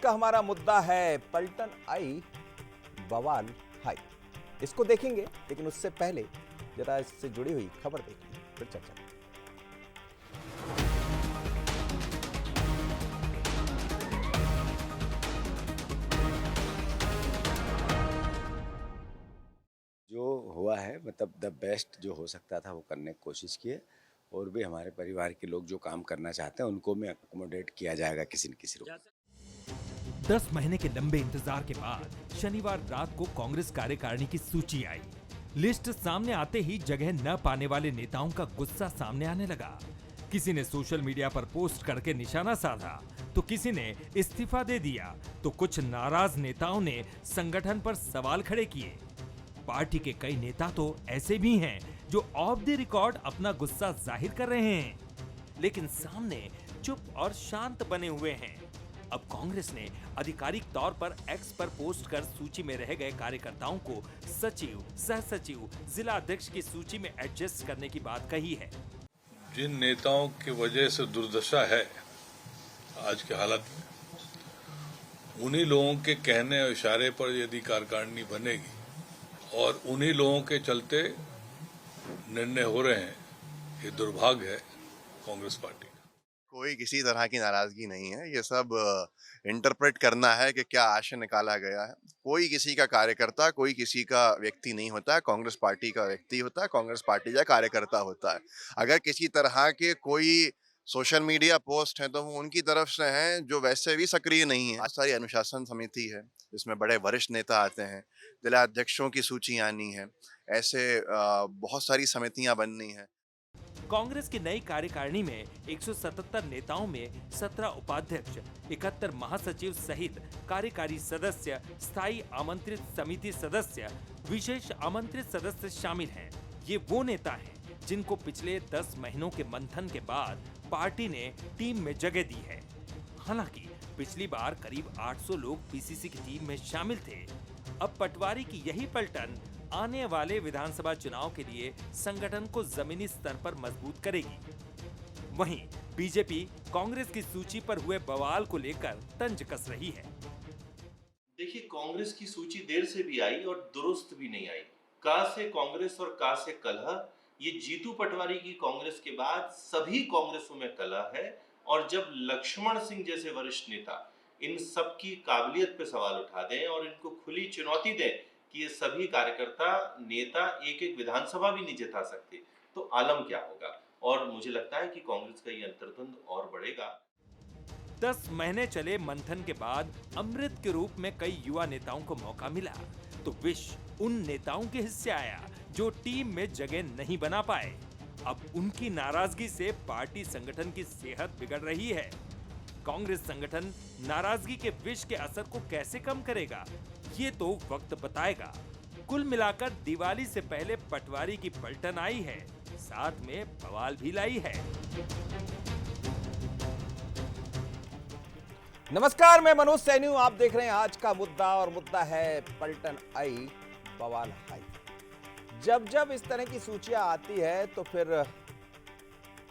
का हमारा मुद्दा है पलटन आई, बवाल हाई। इसको देखेंगे, लेकिन उससे पहले जरा इससे जुड़ी हुई खबर देखिए, फिर चर्चा करेंगे। जो हुआ है मतलब द बेस्ट जो हो सकता था वो करने की कोशिश किए, और भी हमारे परिवार के लोग जो काम करना चाहते हैं उनको में अकोमोडेट किया जाएगा किसी न किसी रूप। 10 महीने के लंबे इंतजार के बाद शनिवार रात को कांग्रेस कार्यकारिणी की सूची आई। लिस्ट सामने आते ही जगह न पाने वाले नेताओं का गुस्सा सामने आने लगा। किसी ने सोशल मीडिया पर पोस्ट करके निशाना साधा, तो किसी ने इस्तीफा दे दिया, तो कुछ नाराज नेताओं ने संगठन पर सवाल खड़े किए। पार्टी के कई नेता तो ऐसे भी हैं जो ऑफ द रिकॉर्ड अपना गुस्सा जाहिर कर रहे हैं, लेकिन सामने चुप और शांत बने हुए हैं। अब कांग्रेस ने आधिकारिक तौर पर एक्स पर पोस्ट कर सूची में रह गए कार्यकर्ताओं को सचिव, सह सचिव, जिला अध्यक्ष की सूची में एडजस्ट करने की बात कही है। जिन नेताओं की वजह से दुर्दशा है आज के हालत में, उन्हीं लोगों के कहने और इशारे पर यदि कार्यकारिणी बनेगी और उन्हीं लोगों के चलते निर्णय हो रहे हैं, ये दुर्भाग्य है कांग्रेस पार्टी का। कोई किसी तरह की नाराजगी नहीं है, ये सब इंटरप्रेट करना है कि क्या आशय निकाला गया है। कोई किसी का कार्यकर्ता, कोई किसी का व्यक्ति नहीं होता है, कांग्रेस पार्टी का व्यक्ति होता है, कांग्रेस पार्टी का कार्यकर्ता होता है। अगर किसी तरह के कोई सोशल मीडिया पोस्ट हैं तो वो उनकी तरफ से हैं जो वैसे भी सक्रिय नहीं है। आज सारी अनुशासन समिति है जिसमें बड़े वरिष्ठ नेता आते हैं, जिला अध्यक्षों की सूची आनी है, ऐसे बहुत सारी समितियां बननी है। कांग्रेस की नई कार्यकारिणी में 177 नेताओं में 17 उपाध्यक्ष, 71 महासचिव सहित कार्यकारी सदस्य, स्थायी आमंत्रित समिति सदस्य, विशेष आमंत्रित सदस्य शामिल हैं। ये वो नेता हैं जिनको पिछले 10 महीनों के मंथन के बाद पार्टी ने टीम में जगह दी है। हालांकि पिछली बार करीब 800 लोग पीसीसी की टीम में शामिल थे। अब पटवारी की यही पलटन आने वाले विधानसभा चुनाव के लिए संगठन को जमीनी स्तर पर मजबूत करेगी। वहीं बीजेपी कांग्रेस की सूची पर हुए बवाल को लेकर तंज कस रही है। देखिए, कांग्रेस की सूची देर से भी आई और दुरुस्त भी नहीं आई। का से कांग्रेस और का से कलह, ये जीतू पटवारी की कांग्रेस के बाद सभी कांग्रेसों में कलह है। और जब लक्ष्मण सिंह जैसे वरिष्ठ नेता इन सब की काबिलियत पे सवाल उठा दें और इनको खुली चुनौती दें कि ये सभी कार्यकर्ता नेता एक एक विधानसभा भी नहीं जिता सकते, तो आलम क्या होगा। और मुझे लगता है कि कांग्रेस का ये अंतर्द्वंद और बढ़ेगा। 10 महीने चले मंथन के बाद अमृत के रूप में कई युवा नेताओं को मौका मिला, तो विष उन नेताओं के हिस्से आया जो टीम में जगह नहीं बना पाए। अब उनकी नाराजगी से पार्टी संगठन की सेहत बिगड़ रही है। कांग्रेस संगठन नाराजगी के विष के असर को कैसे कम करेगा, ये तो वक्त बताएगा। कुल मिलाकर दिवाली से पहले पटवारी की पलटन आई है, साथ में बवाल भी लाई है। नमस्कार, मैं मनोज सैनी हूं। आप देख रहे हैं आज का मुद्दा, और मुद्दा है पलटन आई, बवाल हाई। जब जब इस तरह की सूचियां आती है तो फिर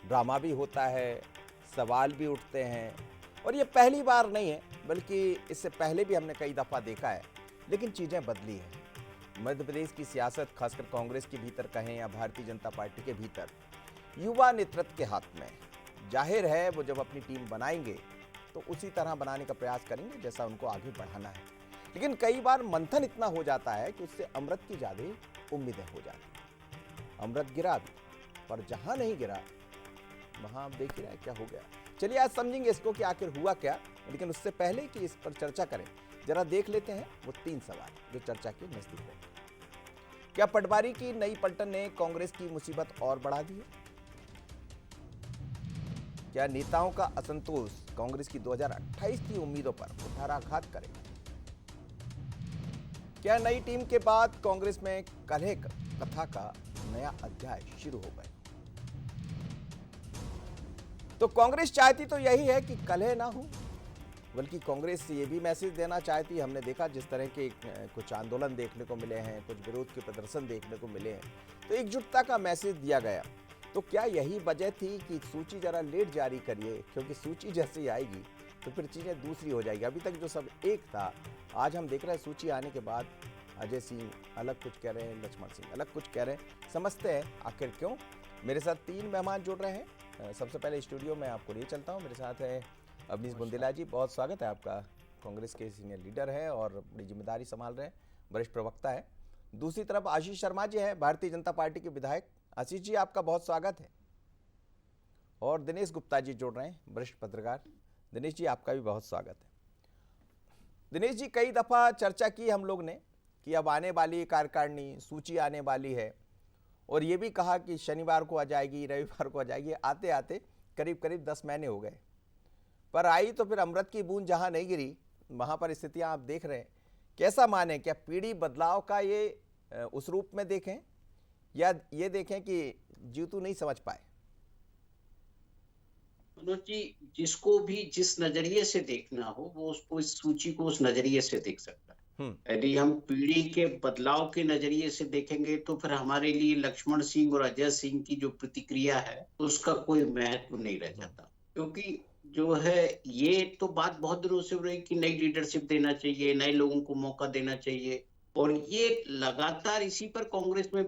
ड्रामा भी होता है, सवाल भी उठते हैं, और ये पहली बार नहीं है, बल्कि इससे पहले भी हमने कई दफा देखा है। लेकिन चीजें बदली हैं। मध्य प्रदेश की सियासत, खासकर कांग्रेस के भीतर कहें या भारतीय जनता पार्टी के भीतर, युवा नेतृत्व के हाथ में। जाहिर है वो जब अपनी टीम बनाएंगे तो उसी तरह बनाने का प्रयास करेंगे जैसा उनको आगे बढ़ाना है। लेकिन कई बार मंथन इतना हो जाता है कि उससे अमृत की ज्यादा उम्मीदें हो जाती। अमृत गिरा भी, पर जहां नहीं गिरा वहां आप देख ही रहे क्या हो गया। चलिए आज समझेंगे इसको कि आखिर हुआ क्या। लेकिन उससे पहले कि इस पर चर्चा करें, जरा देख लेते हैं वो 3 सवाल जो चर्चा के नजदीक है। क्या पटवारी की नई पलटन ने कांग्रेस की मुसीबत और बढ़ा दी है? क्या नेताओं का असंतोष कांग्रेस की 2028 की उम्मीदों पर कुठाराघात करेगा? क्या नई टीम के बाद कांग्रेस में कलह कथा का नया अध्याय शुरू हो गया? तो कांग्रेस चाहती तो यही है कि कलह ना हो, बल्कि कांग्रेस ये भी मैसेज देना चाहती है। हमने देखा जिस तरह के कुछ आंदोलन देखने को मिले हैं, कुछ विरोध के प्रदर्शन देखने को मिले हैं, तो एकजुटता का मैसेज दिया गया। तो क्या यही वजह थी कि सूची जरा लेट जारी करिए, क्योंकि सूची जैसे ही आएगी तो फिर चीज़ें दूसरी हो जाएगी। अभी तक जो सब एक था, आज हम देख रहे हैं सूची आने के बाद अजय सिंह अलग कुछ कह रहे हैं, लक्ष्मण सिंह अलग कुछ कह रहे हैं। समझते हैं आखिर क्यों। मेरे साथ 3 मेहमान जुड़ रहे हैं। सबसे पहले स्टूडियो में आपको लिए चलता हूँ। मेरे साथ है अवनीश बुंदेला जी, बहुत स्वागत है आपका। कांग्रेस के सीनियर लीडर है और बड़ी जिम्मेदारी संभाल रहे हैं, वरिष्ठ प्रवक्ता है। दूसरी तरफ आशीष शर्मा जी हैं, भारतीय जनता पार्टी के विधायक। आशीष जी, आपका बहुत स्वागत है। और दिनेश गुप्ता जी जुड़ रहे हैं, वरिष्ठ पत्रकार। दिनेश जी, आपका भी बहुत स्वागत है। दिनेश जी, कई दफ़ा चर्चा की हम लोग ने कि अब आने वाली कार्यकारिणी सूची आने वाली है, और ये भी कहा कि शनिवार को आ जाएगी, रविवार को आ जाएगी। आते आते करीब करीब 10 महीने हो गए, पर आई तो फिर अमृत की बूंद जहां नहीं गिरी वहां पर स्थितियां आप देख रहे हैं। कैसा माने, क्या पीढ़ी बदलाव का ये उस रूप में देखें, या ये देखें कि जीतू नहीं समझ पाए? मनोज जी, जिसको भी जिस नजरिए से देखना हो वो उसको इस सूची को उस नजरिए से देख सकता है। यदि हम पीढ़ी के बदलाव के नजरिए से देखेंगे तो फिर हमारे लिए लक्ष्मण सिंह और अजय सिंह की जो प्रतिक्रिया है उसका कोई महत्व नहीं रह जाता, क्योंकि जो है ये तो बात बहुत दिनों से हो रही कि नई लीडरशिप देना चाहिए, नए लोगों को मौका देना चाहिए, और ये लगातार इसी पर कांग्रेस में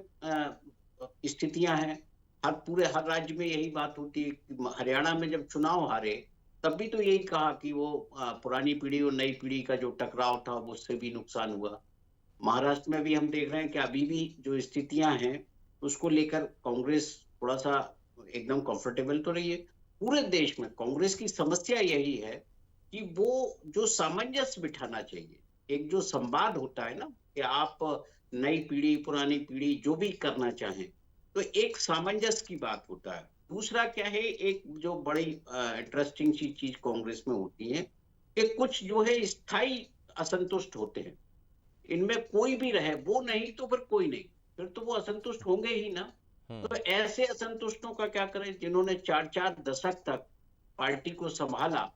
स्थितियां हैं। हर राज्य में यही बात होती है कि हरियाणा में जब चुनाव हारे तब भी तो यही कहा कि वो पुरानी पीढ़ी और नई पीढ़ी का जो टकराव था उससे भी नुकसान हुआ। महाराष्ट्र में भी हम देख रहे हैं कि अभी भी जो स्थितियां हैं उसको लेकर कांग्रेस थोड़ा सा एकदम कंफर्टेबल तो रही है। पूरे देश में कांग्रेस की समस्या यही है कि वो जो सामंजस्य बिठाना चाहिए, एक जो संवाद होता है ना कि आप नई पीढ़ी पुरानी पीढ़ी जो भी करना चाहें तो एक सामंजस्य की बात होता है। दूसरा क्या है, एक जो बड़ी इंटरेस्टिंग सी चीज कांग्रेस में होती है कि कुछ जो है स्थायी असंतुष्ट होते हैं। इनमें कोई भी रहे, वो नहीं तो फिर कोई नहीं, फिर तो वो असंतुष्ट होंगे ही ना। तो ऐसे असंतुष्टों का क्या करें जिन्होंने 4 दशक तक पार्टी को संभाला,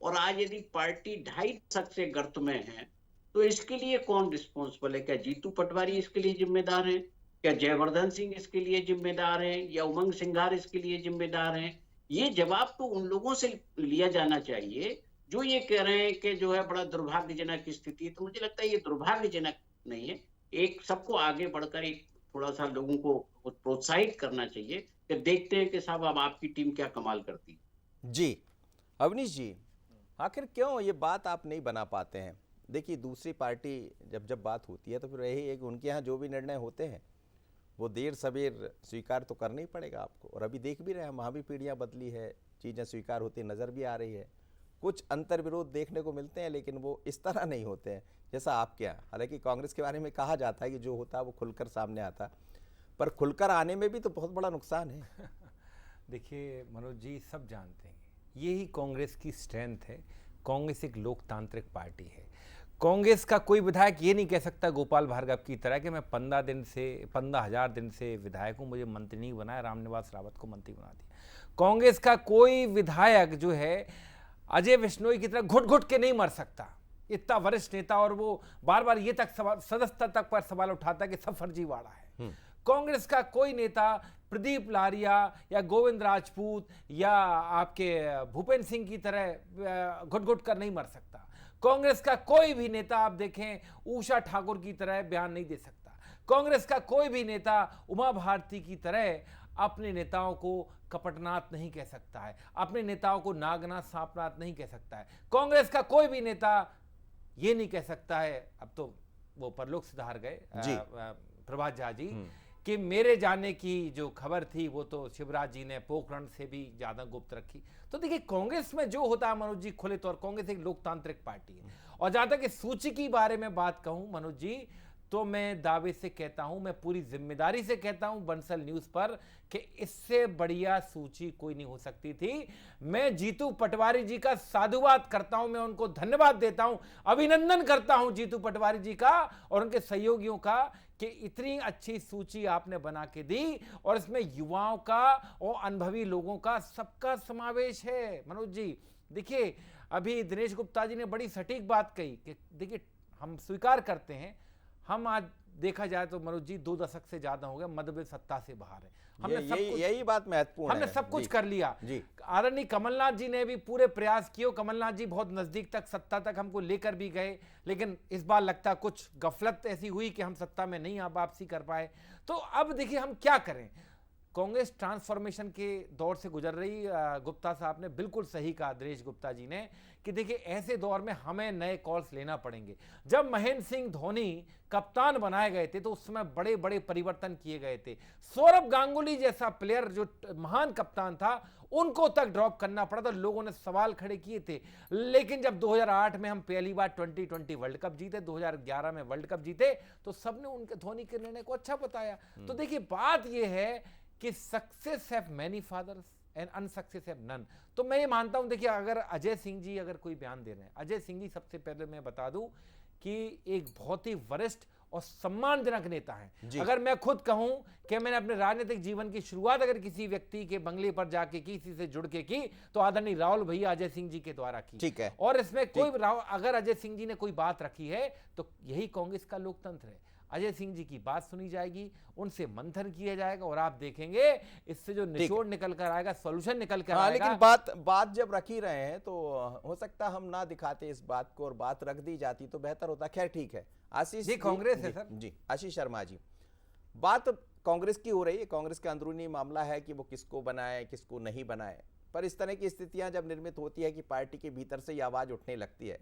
और आज यदि पार्टी 2.5 दशक से गर्त में है तो इसके लिए कौन रिस्पॉन्सिबल है? क्या जीतू पटवारी इसके लिए जिम्मेदार है? क्या जयवर्धन सिंह इसके लिए जिम्मेदार हैं, या उमंग सिंघार इसके लिए जिम्मेदार हैं? ये जवाब तो उन लोगों से लिया जाना चाहिए जो ये कह रहे हैं कि जो है बड़ा दुर्भाग्यजनक स्थिति है। तो मुझे लगता है ये दुर्भाग्यजनक नहीं है। एक सबको आगे बढ़कर एक थोड़ा सा लोगों को प्रोत्साहित करना चाहिए कि देखते हैं कि साहब अब आपकी टीम क्या कमाल करती है। जी अवनीश जी, आखिर क्यों ये बात आप नहीं बना पाते हैं? देखिए, दूसरी पार्टी जब बात होती है तो फिर यही है कि उनके यहाँ जो भी निर्णय होते हैं वो देर सवेर स्वीकार तो करना ही पड़ेगा आपको। और अभी देख भी रहे हैं, वहाँ भी पीढ़ियाँ बदली है, चीज़ें स्वीकार होती नज़र भी आ रही है। कुछ अंतर विरोध देखने को मिलते हैं, लेकिन वो इस तरह नहीं होते हैं जैसा आपके यहाँ। हालांकि कांग्रेस के बारे में कहा जाता है कि जो होता है वो खुलकर सामने आता, पर खुलकर आने में भी तो बहुत बड़ा नुकसान है। देखिए मनोज जी, सब जानते हैं यही कांग्रेस की स्ट्रेंथ है। कांग्रेस एक लोकतांत्रिक पार्टी है। कांग्रेस का कोई विधायक ये नहीं कह सकता गोपाल भार्गव की तरह कि मैं 15,000 दिन से विधायक हूँ, मुझे मंत्री नहीं बनाया, रामनिवास रावत को मंत्री बना दिया। कांग्रेस का कोई विधायक जो है अजय बिश्नोई की तरह घुट घुट के नहीं मर सकता, इतना वरिष्ठ नेता, और वो बार बार ये तक सदस्यता तक पर सवाल उठाता कि सब फर्जीवाड़ा है। कांग्रेस का कोई नेता प्रदीप लारिया या गोविंद राजपूत या आपके भूपेंद्र सिंह की तरह घुट घुट कर नहीं मर सकता। कांग्रेस का कोई भी नेता आप देखें उषा ठाकुर की तरह बयान नहीं दे सकता। कांग्रेस का कोई भी नेता उमा भारती की तरह अपने नेताओं को कपटनाथ नहीं कह सकता है, अपने नेताओं को नागनाथ सांपनाथ नहीं कह सकता है। कांग्रेस का कोई भी नेता ये नहीं कह सकता है, अब तो वो परलोक सिधार गए प्रभात झा जी, कि मेरे जाने की जो खबर थी वो तो शिवराज जी ने पोखरण से भी ज्यादा गुप्त रखी। तो देखिए, कांग्रेस में जो होता है मनोज जी, खुले तौर कांग्रेस एक लोकतांत्रिक पार्टी है। और जहां तक इस सूची की बारे में बात कहूं मनोज जी, तो मैं दावे से कहता हूं, मैं पूरी जिम्मेदारी से कहता हूं बंसल न्यूज पर, कि इससे बढ़िया सूची कोई नहीं हो सकती थी। मैं जीतू पटवारी जी का साधुवाद करता हूं, मैं उनको धन्यवाद देता हूं, अभिनंदन करता हूं जीतू पटवारी जी का और उनके सहयोगियों का कि इतनी अच्छी सूची आपने बना के दी, और इसमें युवाओं का और अनुभवी लोगों का सबका समावेश है। मनोज जी देखिए, अभी दिनेश गुप्ता जी ने बड़ी सटीक बात कही कि देखिए, हम स्वीकार करते हैं हम आज देखा जाए तो मनोज जी 2 दशक से ज्यादा हो गया मध्य प्रदेश सत्ता से बाहर है। हमने सब कुछ, यही बात महत्वपूर्ण है। हमने सब कुछ जी, कर लिया। जी। आदरणीय कमलनाथ जी ने भी पूरे प्रयास किए, कमलनाथ जी बहुत नजदीक तक सत्ता तक हमको लेकर भी गए, लेकिन इस बार लगता कुछ गफलत ऐसी हुई कि हम सत्ता में नहीं वापसी कर पाए। तो अब देखिए हम क्या करें। कांग्रेस ट्रांसफॉर्मेशन के दौर से गुजर रही। गुप्ता साहब ने बिल्कुल सही कहा, दिनेश गुप्ता जी ने, कि देखिए ऐसे दौर में हमें नए कॉल्स लेना पड़ेंगे। जब महेंद्र सिंह धोनी कप्तान बनाए गए थे तो उस समय बड़े बड़े परिवर्तन किए गए थे। सौरभ गांगुली जैसा प्लेयर जो महान कप्तान था उनको तक ड्रॉप करना पड़ा था, लोगों ने सवाल खड़े किए थे। लेकिन जब 2008 में हम पहली बार T20 वर्ल्ड कप जीते, 2011 में वर्ल्ड कप जीते, तो सबने उनके धोनी के निर्णय को अच्छा बताया। तो देखिए बात यह है कि success have many fathers and unsuccess have none. तो मैं ये मानता हूं, देखिए अगर अजय सिंह जी अगर कोई बयान दे रहे हैं, अजय सिंह जी सबसे पहले मैं बता दूं कि एक बहुत ही वरिष्ठ और सम्मानजनक नेता हैं। अगर मैं खुद कहूं कि मैंने अपने राजनीतिक जीवन की शुरुआत अगर किसी व्यक्ति के बंगले पर जाके की, किसी से जुड़ के की, तो आदरणीय राहुल भैया अजय सिंह जी के द्वारा की। ठीक है। और इसमें कोई अगर अजय सिंह जी ने कोई बात रखी है तो यही कांग्रेस का लोकतंत्र है। अजय सिंह जी की बात सुनी जाएगी, उनसे मंथन किया जाएगा और आप देखेंगे इससे जो निचोड़ निकल कर आएगा, सॉल्यूशन निकल कर आएगा। लेकिन बात जब रख ही रहे हैं तो हो सकता हम ना दिखाते इस बात को और बात रख दी जाती तो बेहतर होता। खैर ठीक है। आशीष जी, कांग्रेस है सर। जी, आशीष शर्मा जी, बात कांग्रेस की हो रही है। कांग्रेस का अंदरूनी मामला है कि वो किसको बनाए किसको नहीं बनाए, पर इस तरह की स्थितियां जब निर्मित होती है कि पार्टी के भीतर से ये आवाज उठने लगती है,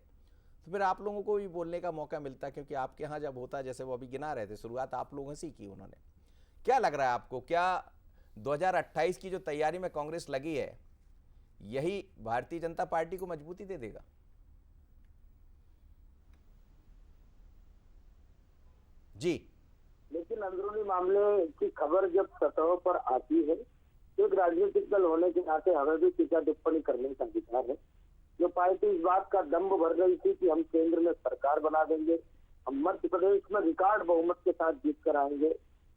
तो फिर आप लोगों को भी बोलने का मौका मिलता है। क्योंकि आपके यहाँ जब होता है, जैसे वो अभी गिना रहे थे, शुरुआत आप लोगों से ही की उन्होंने। क्या लग रहा है आपको, क्या 2028 की जो तैयारी में कांग्रेस लगी है, यही भारतीय जनता पार्टी को मजबूती दे देगा? जी, लेकिन अंदरूनी मामले की खबर जब सतह पर आती है तो एक राजनीतिक दल होने के नाते हमें भी टीका टिप्पणी करने का अधिकार है। जो पार्टी इस बात का दम्भ भर रही थी कि हम केंद्र में सरकार बना देंगे, हम मध्य प्रदेश में रिकॉर्ड बहुमत के साथ जीत कर आएंगे,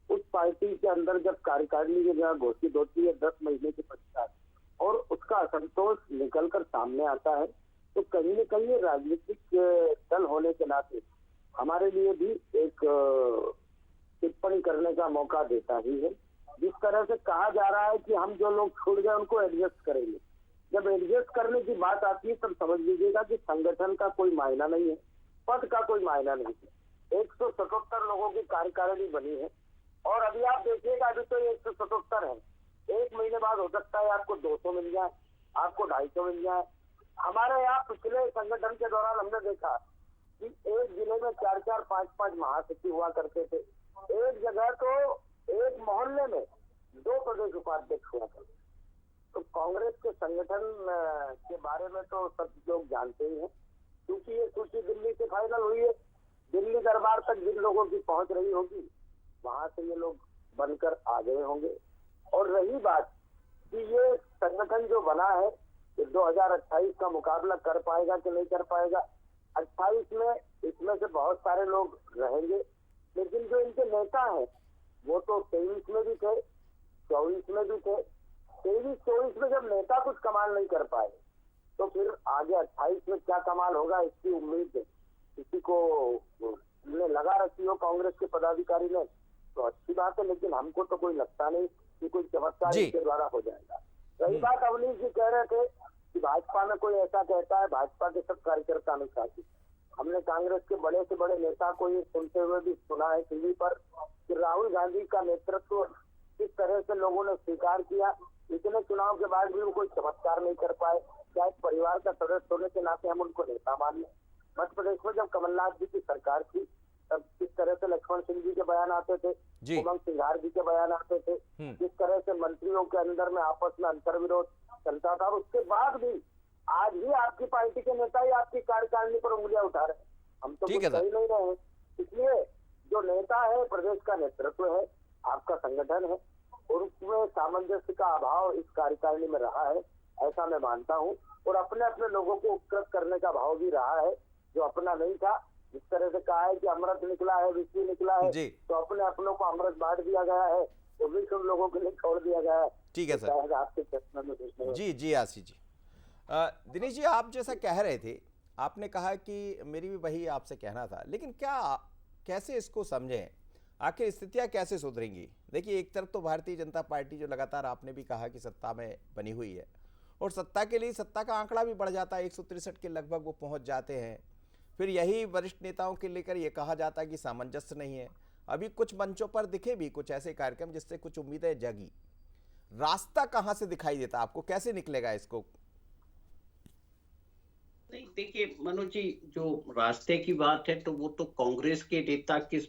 उस पार्टी के अंदर जब कार्यकारिणी की जगह घोषित होती है 10 महीने के पश्चात और उसका असंतोष निकल कर सामने आता है, तो कहीं न कहीं राजनीतिक दल होने के नाते हमारे लिए भी एक टिप्पणी करने का मौका देता ही है। जिस तरह से कहा जा रहा है कि हम जो लोग छूट गए उनको एडजस्ट करेंगे, जब एडजस्ट करने की बात आती है तब समझ लीजिएगा कि संगठन का कोई मायना नहीं है, पद का कोई मायना नहीं है। 177 लोगों की कार्यकारिणी बनी है और अभी आप देखिएगा, अभी तो 177 है, 1 महीने बाद हो सकता है आपको 200 मिल जाए, आपको 250 मिल जाए। हमारे यहाँ पिछले संगठन के दौरान हमने देखा कि एक जिले में 4-4, 5-5 महासचिव हुआ करते थे। एक जगह तो एक मोहल्ले में 2 प्रदेश उपाध्यक्ष हुआ करते। तो कांग्रेस के संगठन के बारे में तो सब लोग जानते ही हैं, क्योंकि ये सूची दिल्ली से फाइनल हुई है। दिल्ली दरबार तक जिन लोगों की पहुंच रही होगी वहां से ये लोग बनकर आ गए होंगे। और रही बात कि ये संगठन जो बना है कि 2028 का मुकाबला कर पाएगा कि नहीं कर पाएगा, 28 में इसमें से बहुत सारे लोग रहेंगे, लेकिन जो इनके नेता हैं वो तो 23 में भी थे, 24 में भी थे। 23-24 में जब नेता कुछ कमाल नहीं कर पाए तो फिर आगे 28 में क्या कमाल होगा इसकी उम्मीद किसी को ने लगा रखी हो कांग्रेस के पदाधिकारी ने तो अच्छी बात है, लेकिन हमको तो कोई लगता नहीं कि कोई चमत्कार इसके द्वारा हो जाएगा। रही बात, अवनीश जी कह रहे थे कि भाजपा में कोई ऐसा कहता है, भाजपा के सब कार्यकर्ता अनुशासित। हमने कांग्रेस के बड़े से बड़े नेता को ये सुनते हुए भी सुना है टीवी पर कि राहुल गांधी का नेतृत्व किस तरह से लोगों ने स्वीकार किया। इतने चुनाव के बाद भी वो कोई चमत्कार नहीं कर पाए। क्या परिवार का सदस्य होने के नाते हम उनको नेता मान लें? मध्य प्रदेश में जब कमलनाथ जी की सरकार थी तब किस तरह से लक्ष्मण सिंह जी के बयान आते थे, उमंग सिंघार जी के बयान आते थे, किस तरह से मंत्रियों के अंदर में आपस में अंतर्विरोध चलता था। उसके बाद भी आज भी आपकी पार्टी के नेता ही आपकी कार्यकारिणी पर उंगलियां उठा रहे हैं। हम तो कुछ सही नहीं रहे। इसलिए जो नेता है, प्रदेश का नेतृत्व है, आपका संगठन है, और उसमें सामंजस्य का अभाव इस कार्यकारिणी में रहा है, ऐसा मैं मानता हूं। और अपने अपने लोगों को उपकृत करने का भाव भी रहा है जो अपना नहीं था। जिस तरह से कहा है कि अमृत निकला है, विषय निकला है, तो अपने अपनों को अमृत बांट दिया गया है, तो भी सब लोगों के लिए छोड़ दिया गया है। ठीक है सर, आपके प्रश्न में जी आशीष जी। दिनेश जी, आप जैसा कह रहे थे, आपने कहा कि मेरी भी वही आपसे कहना था, लेकिन क्या कैसे इसको समझें आखिर स्थितियां कैसे सुधरेंगी? देखिए, एक तरफ तो भारतीय जनता पार्टी जो लगातार आपने भी कहा कि सत्ता में बनी हुई है और सत्ता के लिए सत्ता का आंकड़ा भी बढ़ जाता है, 163 के लगभग वो पहुंच जाते हैं। फिर यही वरिष्ठ नेताओं के लेकर ये कहा जाता है कि सामंजस्य नहीं है। अभी कुछ मंचों पर दिखे भी कुछ ऐसे कार्यक्रम जिससे कुछ उम्मीदें जगी। रास्ता कहां से दिखाई देता आपको, कैसे निकलेगा इसको? नहीं, देखिए मनोज जी, जो रास्ते की बात है तो वो तो कांग्रेस के नेता किस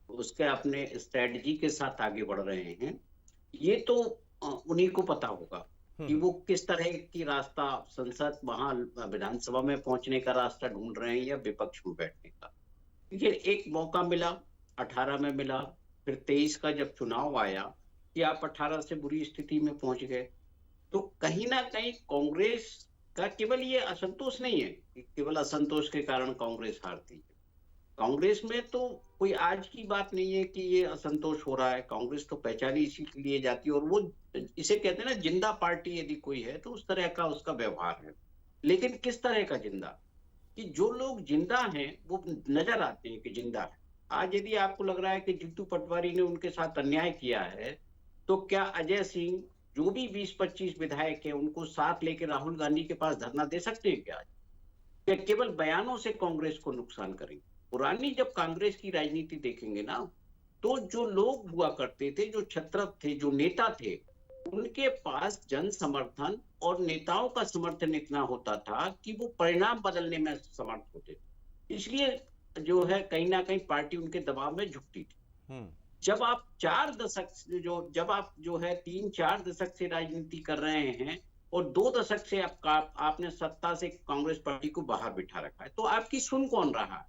उसके अपने स्ट्रेटजी के साथ आगे बढ़ रहे हैं, ये तो उन्हीं को पता होगा कि वो किस तरह की रास्ता संसद वहां विधानसभा में पहुंचने का रास्ता ढूंढ रहे हैं या विपक्ष में बैठने का। देखिए, एक मौका मिला, 18 में मिला, फिर 23 का जब चुनाव आया कि आप 18 से बुरी स्थिति में पहुंच गए। तो कहीं ना कहीं कांग्रेस का केवल ये असंतोष नहीं है कि केवल असंतोष के कारण कांग्रेस हारती है। कांग्रेस में तो कोई आज की बात नहीं है कि ये असंतोष हो रहा है। कांग्रेस तो पहचानी इसी के लिए जाती है और वो इसे कहते हैं ना, जिंदा पार्टी यदि कोई है तो उस तरह का उसका व्यवहार है। लेकिन किस तरह का जिंदा, कि जो लोग जिंदा हैं वो नजर आते हैं कि जिंदा है। आज यदि आपको लग रहा है कि जीतू पटवारी ने उनके साथ अन्याय किया है, तो क्या अजय सिंह, जो भी 20-25 विधायक हैं, उनको साथ लेकर राहुल गांधी के पास धरना दे सकते हैं क्या? क्या केवल बयानों से कांग्रेस को नुकसान करेंगे? पुरानी जब कांग्रेस की राजनीति देखेंगे ना, तो जो लोग हुआ करते थे, जो छत्रप थे, जो नेता थे, उनके पास जन समर्थन और नेताओं का समर्थन इतना होता था कि वो परिणाम बदलने में समर्थ होते थे। इसलिए जो है कहीं ना कहीं पार्टी उनके दबाव में झुकती थी। जब आप 4 दशक जब आप जो है 3-4 दशक से राजनीति कर रहे हैं और 2 दशक से आपने सत्ता से कांग्रेस पार्टी को बाहर बिठा रखा है, तो आपकी सुन कौन रहा?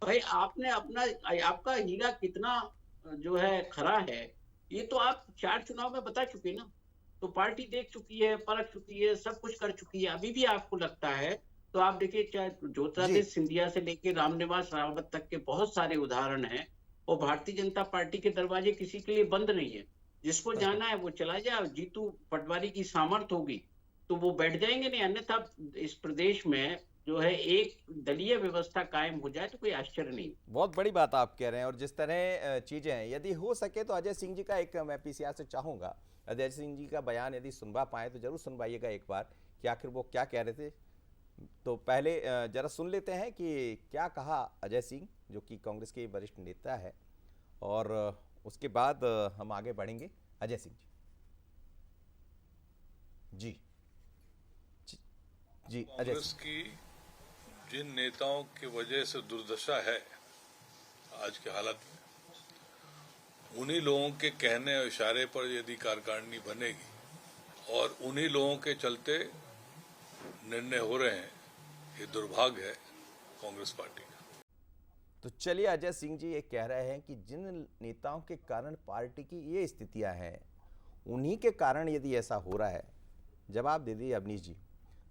भाई, आपने आपका हीरा कितना जो है खरा है, ये तो आप 4 चुनाव में बता चुके ना। तो पार्टी देख चुकी है, परख चुकी है, सब कुछ कर चुकी है। अभी भी आपको लगता है तो आप देखिए, चाहे ज्योतिरादित्य सिंधिया से लेकर रामनिवास रावत तक के बहुत सारे उदाहरण हैं। और भारतीय जनता पार्टी के दरवाजे किसी के लिए बंद नहीं है। जिसको जाना है वो चला जाए। जीतू पटवारी की सामर्थ्य होगी तो वो बैठ जाएंगे, नहीं अन्यथा इस प्रदेश में जो है एक दलीय व्यवस्था कायम हो जाए तो कोई आश्चर्य नहीं। बहुत बड़ी बात आप कह रहे हैं। और जिस तरह चीजें हैं, यदि हो सके तो अजय सिंह जी का एक, मैं पीसीआर से चाहूंगा अजय सिंह जी का बयान यदि सुनवा पाए तो जरूर सुनवाइएगा एक बार कि आखिर वो क्या कह रहे थे। तो पहले जरा सुन लेते हैं कि क्या कहा अजय सिंह, जो कि कांग्रेस के वरिष्ठ नेता है, और उसके बाद हम आगे बढ़ेंगे। अजय सिंह जी जी अजय कांग्रेस की जिन नेताओं की वजह से दुर्दशा है आज के हालत में, उन्हीं लोगों के कहने और इशारे पर यदि कार्यकारिणी बनेगी और उन्हीं लोगों के चलते निर्णय हो रहे हैं, ये दुर्भाग्य है कांग्रेस पार्टी का। तो चलिए, अजय सिंह जी ये कह रहे हैं कि जिन नेताओं के कारण पार्टी की ये स्थितियां हैं, उन्हीं के कारण यदि ऐसा हो रहा है। जवाब दे दीजिए अवनीश जी,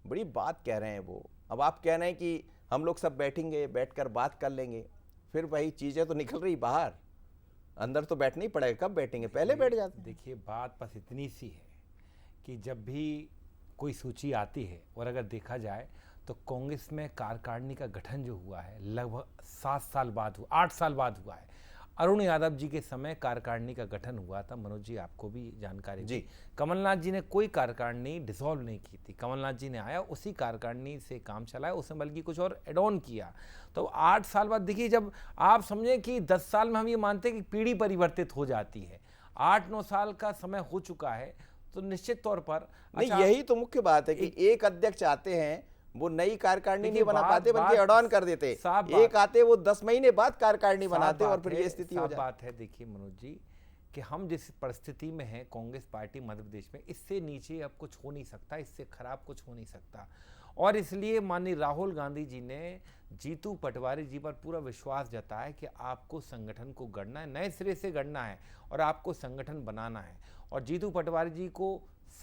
बड़ी बात कह रहे हैं वो। अब आप कह रहे हैं कि हम लोग सब बैठेंगे, बैठकर बात कर लेंगे, फिर वही चीजें तो निकल रही बाहर, अंदर तो बैठना ही पड़ेगा। कब बैठेंगे? पहले बैठ जाते। देखिए, बात बस इतनी सी है कि जब भी कोई सूची आती है, और अगर देखा जाए तो कांग्रेस में कार्यकारिणी का गठन जो हुआ है लगभग 7 साल बाद हुआ, 8 साल बाद हुआ है। अरुण यादव जी के समय कार्यकारिणी का गठन हुआ था। मनोज जी, आपको भी जानकारी जी। कमलनाथ जी ने कोई कार्यकारिणी डिसॉल्व नहीं की थी। कमलनाथ जी ने आया, उसी कार्यकारिणी से काम चलाया, उसमें बल्कि कुछ और एड ऑन किया। तो 8 साल बाद देखिए, जब आप समझें कि 10 साल में हम ये मानते हैं कि पीढ़ी परिवर्तित हो जाती है, 8-9 साल का समय हो चुका है, तो निश्चित तौर पर नहीं, यही तो मुख्य बात है कि एक अध्यक्ष आते हैं, वो नई कार्यकारिणी नहीं बना पाते बल्कि एड ऑन कर देते। एक आते वो 10 महीने बाद कार्यकारिणी बनाते और फिर ये स्थिति हो जाती। बात है देखिए मनोज जी कि हम जिस परिस्थिति में हैं, कांग्रेस पार्टी मध्य प्रदेश में, इससे नीचे अब कुछ हो नहीं सकता, इससे खराब कुछ हो नहीं सकता। और इसलिए माननीय राहुल गांधी जी ने जीतू पटवारी जी पर पूरा विश्वास जताया कि आपको संगठन को गढ़ना है, नए सिरे से गढ़ना है और आपको संगठन बनाना है। और जीतू पटवारी जी को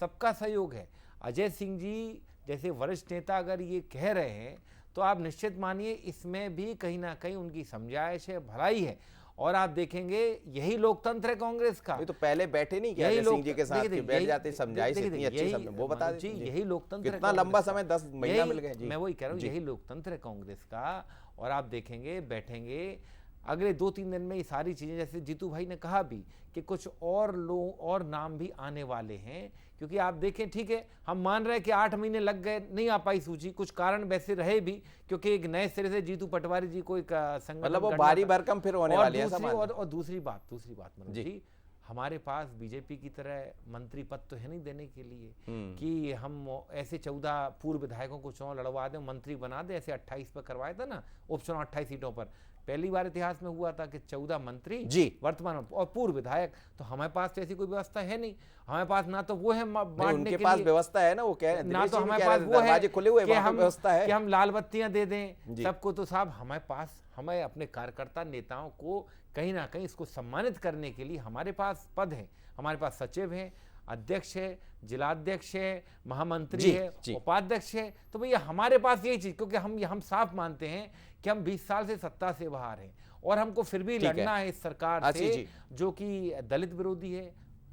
सबका सहयोग है। अजय सिंह जी जैसे वरिष्ठ नेता अगर ये कह रहे हैं तो आप निश्चित मानिए इसमें भी कहीं ना कहीं उनकी समझाइश है, भलाई है। और आप देखेंगे यही लोकतंत्र है कांग्रेस का। ये तो पहले बैठे नहीं क्या अजय सिंह जी के साथ कि बैठ जाते, समझाइश इतनी अच्छी सब वो बता जी, यही लोकतंत्र, कितना लंबा समय 10 महीना मिल गए जी। मैं वही कह रहा हूँ, यही लोकतंत्र है कांग्रेस का। और आप देखेंगे, बैठेंगे, अगले 2-3 दिन में ये सारी चीज़ें, जैसे जीतू भाई ने कहा भी कि कुछ और लोग और नाम भी आने वाले हैं, क्योंकि आप देखें, ठीक है, हम मान रहे हैं कि 8 महीने लग गए, नहीं आ पाई सूची, कुछ कारण वैसे रहे भी, क्योंकि एक नए सिरे से जीतू पटवारी जी को एक संगठन, मतलब वो भारी भरकम फिर होने वाली है। और दूसरी बात मनोज जी, हमारे पास बीजेपी की तरह मंत्री पद तो है नहीं देने के लिए कि हम ऐसे 14 पूर्व विधायकों को चुनाव लड़वा दें, मंत्री बना दें, ऐसे 28 पर करवाया था ना उपचुनाव 28 सीटों पर। पहली बार इतिहास में हुआ था कि 14 मंत्री जी वर्तमान और पूर्व विधायक। तो हमारे पास तो ऐसी कोई व्यवस्था है नहीं, हमारे पास ना तो वो है उनके पास व्यवस्था है ना, वो कह रहे हैं ना तो हमारे पास वो है खुले हुए व्यवस्था है कि हम लाल बत्तियां दे दें सबको। तो साहब हमारे पास, हमें अपने कार्यकर्ता नेताओं को कहीं ना कहीं इसको सम्मानित करने के लिए हमारे पास पद है, हमारे पास सचिव हैं, अध्यक्ष है, जिलाध्यक्ष है, महामंत्री है, उपाध्यक्ष है। तो भैया हमारे पास यही चीज, क्योंकि हम साफ मानते हैं कि हम 20 साल से सत्ता से बाहर हैं और हमको फिर भी लड़ना है इस सरकार से जो कि दलित विरोधी है,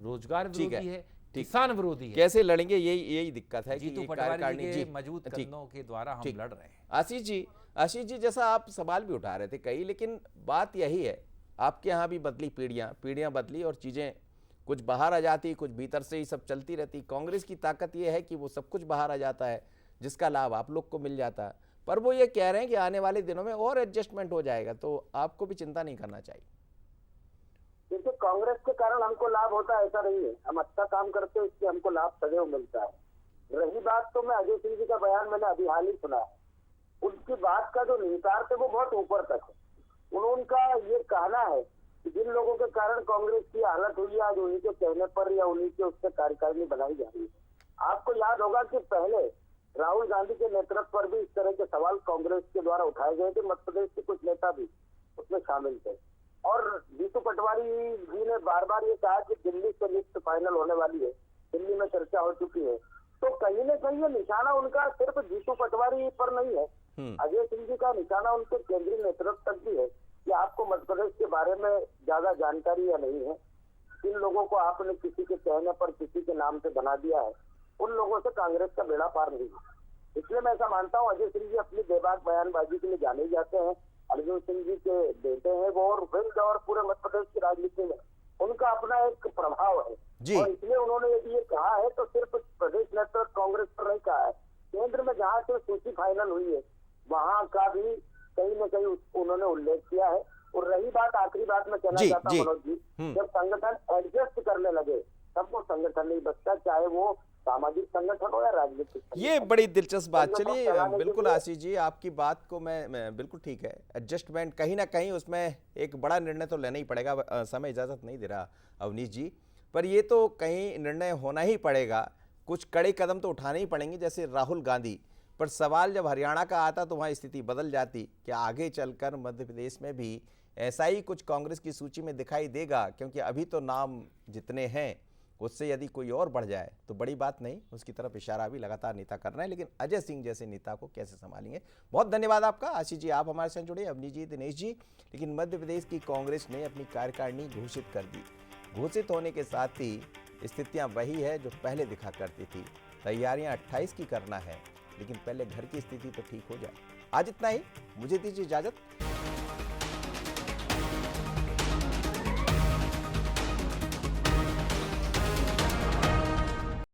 रोजगार विरोधी है, किसान विरोधी है। कैसे लड़ेंगे, यही दिक्कत है। जीतू पटवारी के मजबूत कदमों के द्वारा हम लड़ रहे हैं। आशीष जी जैसा आप सवाल भी उठा रहे थे कई, लेकिन बात यही है, आपके यहाँ भी बदली पीढ़ियां बदली और चीजें कुछ बाहर आ जाती, कुछ भीतर से ही सब चलती रहती। कांग्रेस की ताकत ये है कि वो सब कुछ बाहर आ जाता है जिसका लाभ आप लोग को मिल जाता है, पर वो ये कह रहे हैं कि आने वाले दिनों में और एडजस्टमेंट हो जाएगा, तो आपको भी चिंता नहीं करना चाहिए। देखिए, कांग्रेस के कारण हमको लाभ होता है ऐसा नहीं है, हम अच्छा काम करते हैं इससे हमको लाभ सदैव मिलता है। रही बात, तो मैं अजय सिंह जी का बयान मैंने अभी हाल ही सुना है, उनकी बात का जो निहितार्थ है वो बहुत ऊपर तक है। उनका ये कहना है कि जिन लोगों के कारण कांग्रेस की हालत हुई है आज उन्हीं के कहने पर या उन्हीं के उससे कार्यकारिणी बनाई जा रही है। आपको याद होगा कि पहले राहुल गांधी के नेतृत्व पर भी इस तरह के सवाल कांग्रेस के द्वारा उठाए गए थे, मध्य प्रदेश के कुछ नेता भी उसमें शामिल थे। और जीतू पटवारी जी ने बार बार ये कहा कि दिल्ली से लिस्ट फाइनल होने वाली है, दिल्ली में चर्चा हो चुकी है। तो कहीं न कहीं ये निशाना उनका सिर्फ जीतू पटवारी पर नहीं है, अजय सिंह जी का निशाना उनके केंद्रीय नेतृत्व तक भी है कि आपको मध्य प्रदेश के बारे में ज्यादा जानकारी या नहीं है। जिन लोगों को आपने किसी के कहने पर किसी के नाम से बना दिया है, उन लोगों से कांग्रेस का बेड़ा पार नहीं है। इसलिए मैं ऐसा मानता हूँ अजय सिंह जी अपनी बेबाक बयानबाजी के लिए जाने जाते हैं। अर्जुन सिंह जी के बेटे हैं वो, और विंध्य और पूरे मध्य प्रदेश की राजनीति में उनका अपना एक प्रभाव है और इसलिए उन्होंने यदि ये कहा है तो सिर्फ प्रदेश नेतृत्व कांग्रेस पर नहीं कहा है, केंद्र में जहाँ से सूची फाइनल हुई है वहाँ का भी कहीं न कहीं उन्होंने उल्लेख किया है। और रही बात, आखिरी बात मैं कहना चाहता हूँ मनोज जी, जब संगठन एडजस्ट करने लगे तब वो संगठन नहीं बचता, चाहे वो सामाजिक संगठन हो या राजनीतिक। ये बड़ी दिलचस्प बात। चलिए बिल्कुल आशीष जी, आपकी बात को मैं बिल्कुल ठीक है, एडजस्टमेंट कहीं ना कहीं उसमें एक बड़ा निर्णय तो लेना ही पड़ेगा, समय इजाजत नहीं दे रहा अवनीश जी, पर ये तो कहीं निर्णय होना ही पड़ेगा, कुछ कड़े कदम तो उठाने ही पड़ेंगे। जैसे राहुल गांधी पर सवाल जब हरियाणा का आता तो वहाँ स्थिति बदल जाती, क्या आगे चलकर मध्य प्रदेश में भी ऐसा ही कुछ कांग्रेस की सूची में दिखाई देगा? क्योंकि अभी तो नाम जितने हैं उससे यदि कोई और बढ़ जाए तो बड़ी बात नहीं, उसकी तरफ इशारा भी लगातार नेता कर रहे हैं, लेकिन अजय सिंह जैसे नेता को कैसे संभालेंगे। बहुत धन्यवाद आपका आशीष जी, आप हमारे साथ जुड़े, अवनीश जी, दिनेश जी। लेकिन मध्य प्रदेश की कांग्रेस ने अपनी कार्यकारिणी घोषित कर दी, घोषित होने के साथ ही स्थितियां वही है जो पहले दिखा करती थी। तैयारियां 28 की करना है, लेकिन पहले घर की स्थिति तो ठीक हो जाए। आज इतना ही, मुझे दीजिए इजाजत।